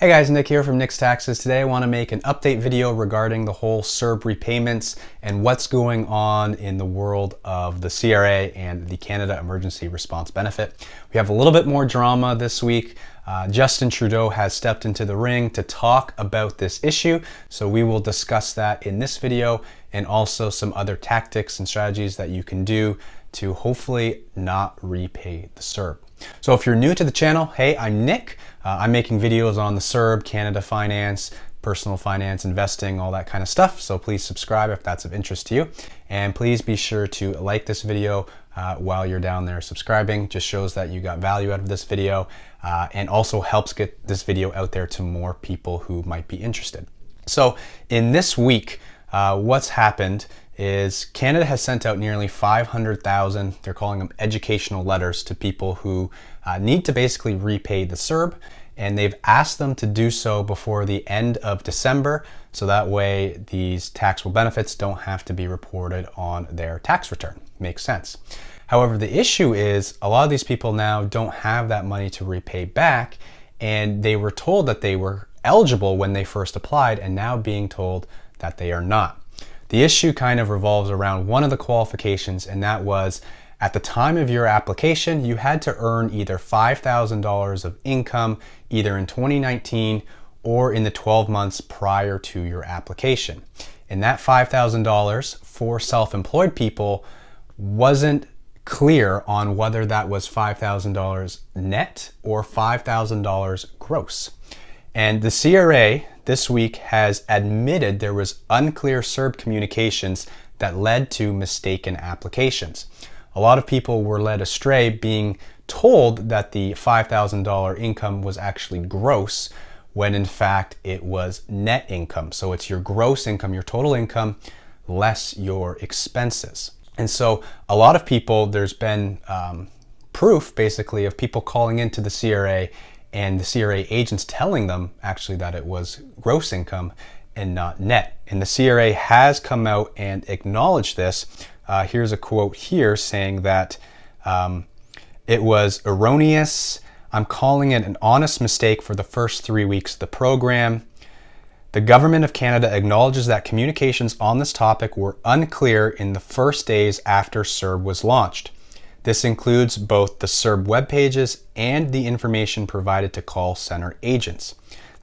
Hey guys, Nick here from Nick's Taxes. Today I want to make an update video regarding the whole CERB repayments and what's going on in the world of the CRA and the Canada Emergency Response Benefit. We have a little bit more drama this week. Justin Trudeau has stepped into the ring to talk about this issue, so we will discuss that in this video and also some other tactics and strategies that you can do to hopefully not repay the CERB. So if you're new to the channel, hey, I'm Nick. I'm making videos on the CERB, Canada finance, personal finance, investing, all that kind of stuff. So please subscribe if that's of interest to you. And please be sure to like this video while you're down there subscribing. Just shows that you got value out of this video and also helps get this video out there to more people who might be interested. So in this week, what's happened is Canada has sent out nearly 500,000, they're calling them educational letters, to people who need to basically repay the CERB, and they've asked them to do so before the end of December, so that way these taxable benefits don't have to be reported on their tax return. Makes sense. However, the issue is a lot of these people now don't have that money to repay back, and they were told that they were eligible when they first applied, and now being told that they are not. The issue kind of revolves around one of the qualifications, and that was at the time of your application, you had to earn either $5,000 of income either in 2019 or in the 12 months prior to your application. And that $5,000 for self-employed people wasn't clear on whether that was $5,000 net or $5,000 gross. And the CRA this week has admitted there was unclear CERB communications that led to mistaken applications. A lot of people were led astray, being told that the $5,000 income was actually gross, when in fact it was net income. So it's your gross income, your total income, less your expenses. And so a lot of people, there's been proof basically of people calling into the CRA and the CRA agents telling them actually that it was gross income and not net. And the CRA has come out and acknowledged this. Here's a quote here saying that it was erroneous. I'm calling it an honest mistake for the first 3 weeks of the program. The Government of Canada acknowledges that communications on this topic were unclear in the first days after CERB was launched. This includes both the CERB web pages and the information provided to call center agents.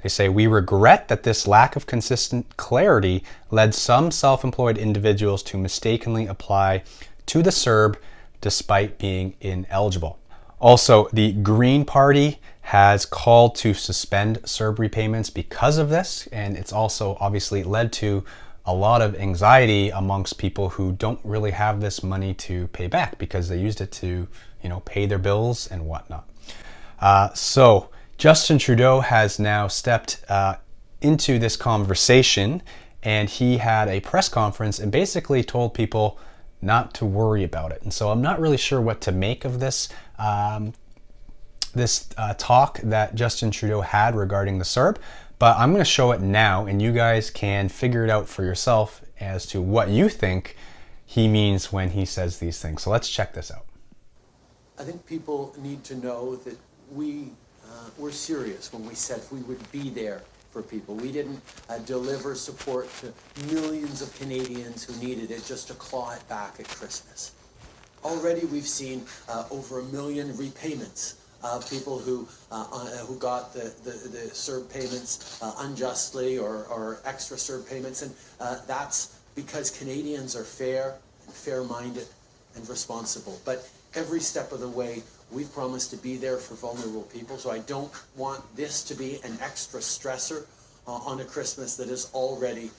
They say, we regret that this lack of consistent clarity led some self-employed individuals to mistakenly apply to the CERB despite being ineligible. Also, the Green Party has called to suspend CERB repayments because of this, and it's also obviously led to a lot of anxiety amongst people who don't really have this money to pay back because they used it to, pay their bills and whatnot. So Justin Trudeau has now stepped into this conversation, and he had a press conference and basically told people not to worry about it. And so I'm not really sure what to make of this talk that Justin Trudeau had regarding the CERB. But I'm going to show it now, and you guys can figure it out for yourself as to what you think he means when he says these things. So let's check this out. I think people need to know that we're serious when we said we would be there for people. We didn't deliver support to millions of Canadians who needed it just to claw it back at Christmas. Already we've seen over 1 million repayments. People who got the CERB payments unjustly or extra CERB payments, and that's because Canadians are fair and fair-minded and responsible. But every step of the way, we've promised to be there for vulnerable people, so I don't want this to be an extra stressor on a Christmas that is already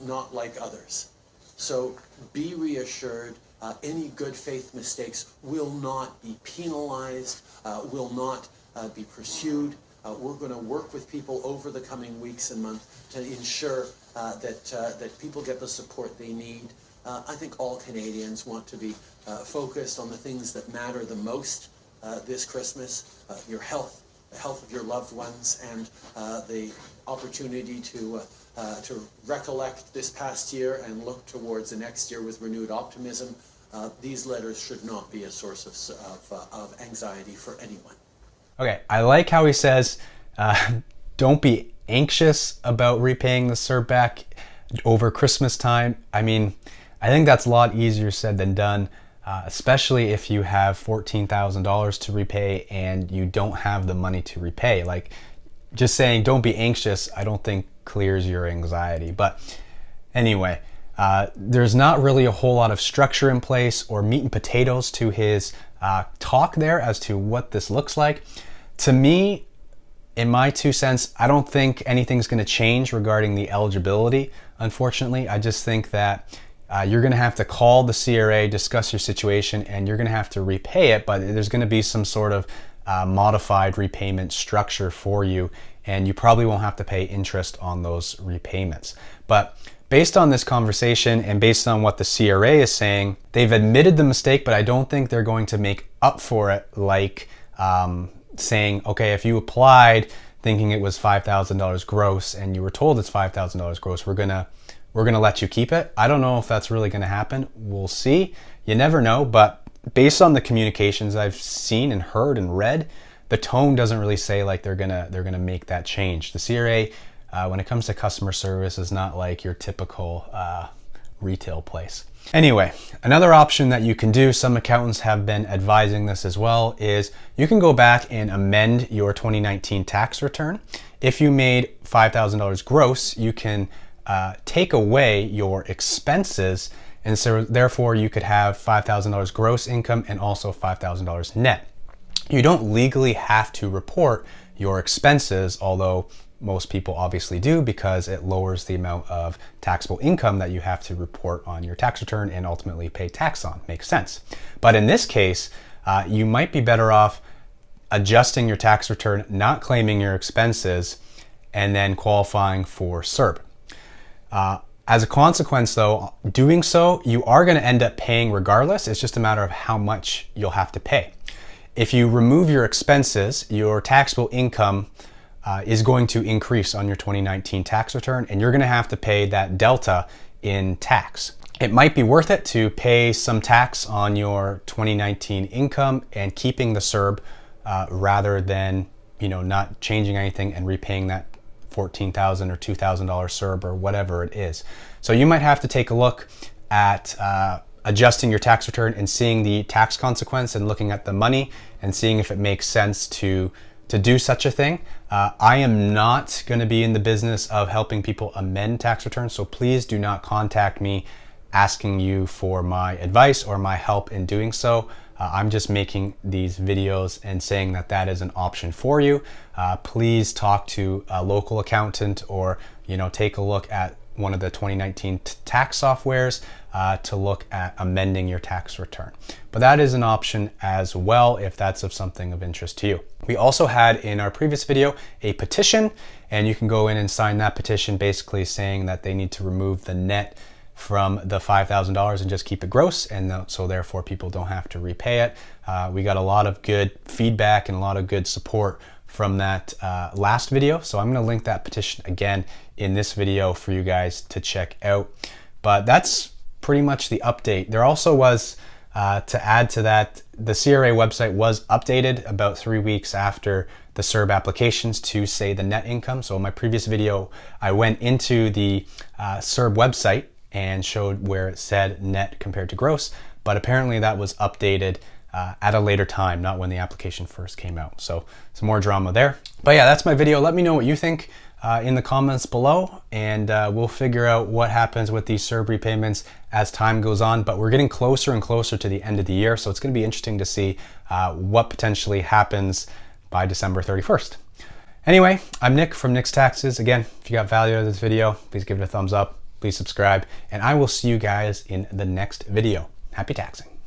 not like others. So be reassured. Any good faith mistakes will not be penalized, will not be pursued. We're going to work with people over the coming weeks and months to ensure that people get the support they need. I think all Canadians want to be focused on the things that matter the most this Christmas, your health, the health of your loved ones, and the opportunity to recollect this past year and look towards the next year with renewed optimism. These letters should not be a source of anxiety for anyone. Okay, I like how he says don't be anxious about repaying the CERB back over Christmas time. I mean, I think that's a lot easier said than done, especially if you have $14,000 to repay and you don't have the money to repay. Like, just saying don't be anxious, I don't think clears your anxiety. But anyway, there's not really a whole lot of structure in place or meat and potatoes to his talk there as to what this looks like. To me, in my 2 cents, I don't think anything's going to change regarding the eligibility, unfortunately. I just think that you're going to have to call the CRA, discuss your situation, and you're going to have to repay it, but there's going to be some sort of modified repayment structure for you, and you probably won't have to pay interest on those repayments. But based on this conversation and based on what the CRA is saying, they've admitted the mistake, but I don't think they're going to make up for it like saying, okay, if you applied thinking it was $5,000 gross and you were told it's $5,000 gross, we're gonna let you keep it. I don't know if that's really gonna happen. We'll see. You never know, but based on the communications I've seen and heard and read, the tone doesn't really say like they're gonna make that change. The CRA, when it comes to customer service, is not like your typical retail place. Anyway, another option that you can do, some accountants have been advising this as well, is you can go back and amend your 2019 tax return. If you made $5,000 gross, you can take away your expenses, and so therefore you could have $5,000 gross income and also $5,000 net. You don't legally have to report your expenses, although most people obviously do, because it lowers the amount of taxable income that you have to report on your tax return and ultimately pay tax on. Makes sense. But in this case, you might be better off adjusting your tax return, not claiming your expenses, and then qualifying for CERB. As a consequence though, doing so, you are going to end up paying regardless. It's just a matter of how much you'll have to pay. If you remove your expenses, your taxable income is going to increase on your 2019 tax return, and you're going to have to pay that delta in tax. It might be worth it to pay some tax on your 2019 income and keeping the CERB rather than, not changing anything and repaying that $14,000 or $2,000 CERB or whatever it is. So you might have to take a look at adjusting your tax return and seeing the tax consequence and looking at the money and seeing if it makes sense to do such a thing. I am not going to be in the business of helping people amend tax returns, so please do not contact me asking you for my advice or my help in doing so. I'm just making these videos and saying that that is an option for you. Please talk to a local accountant or take a look at one of the 2019 tax softwares to look at amending your tax return. But that is an option as well if that's of something of interest to you. We also had in our previous video a petition, and you can go in and sign that petition basically saying that they need to remove the net from the $5,000 and just keep it gross, and so therefore people don't have to repay it. We got a lot of good feedback and a lot of good support from that last video, so I'm going to link that petition again in this video for you guys to check out. But that's pretty much the update. There also was, to add to that, the CRA website was updated about 3 weeks after the CERB applications to say the net income. So in my previous video, I went into the CERB website and showed where it said net compared to gross, but apparently that was updated at a later time, not when the application first came out. So some more drama there. But yeah, that's my video. Let me know what you think in the comments below, and we'll figure out what happens with these CERB repayments as time goes on. But we're getting closer and closer to the end of the year, so it's going to be interesting to see what potentially happens by December 31st. Anyway, I'm Nick from Nick's Taxes. Again, if you got value out of this video, please give it a thumbs up, please subscribe, and I will see you guys in the next video. Happy taxing.